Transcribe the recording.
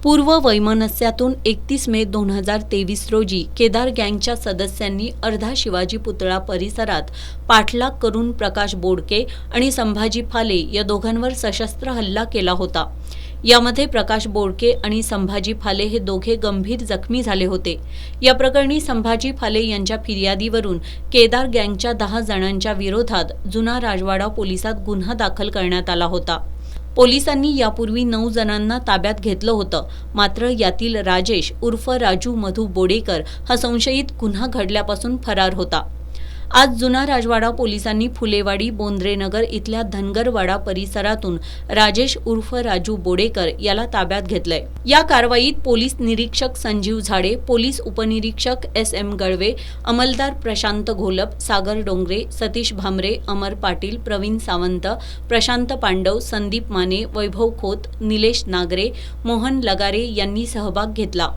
पूर्व वैमनस्यातून 31 मे 2023 रोजी केदार गँगच्या सदस्यांनी अर्धा शिवाजी पुतळा परिसरात पाठलाग करून प्रकाश बोडके आणि संभाजी फाले या दोघांवर सशस्त्र हल्ला केला होता। यामध्ये प्रकाश बोडके आणि संभाजी फाले हे दोघे गंभीर जखमी झाले होते। या प्रकरणी संभाजी फाले यांच्या फिर्यादीवरून केदार गँगच्या 10 जणांच्या विरोधात जुना राजवाडा पोलिसात गुन्हा दाखल करण्यात आला होता। पोलिसांनी यापूर्वी 9 जणांना ताब्यात घेतलं होतं, मात्र यातील राजेश उर्फ राजू मधू बोडेकर हा संशयित गुन्हा घडल्यापासून फरार होता। आज जुना राजवाडा पोलिसांनी फुलेवाडी बोंद्रेनगर इथल्या धनगरवाडा परिसरातून राजेश उर्फ राजू बोडेकर याला ताब्यात घेतलंय। या कारवाईत पोलीस निरीक्षक संजीव झाडे, पोलीस उपनिरीक्षक SM गळवे, अंमलदार प्रशांत घोलप, सागर डोंगरे, सतीश भामरे, अमर पाटील, प्रवीण सावंत, प्रशांत पांडव, संदीप माने, वैभव खोत, निलेश नागरे, मोहन लगारे यांनी सहभाग घेतला।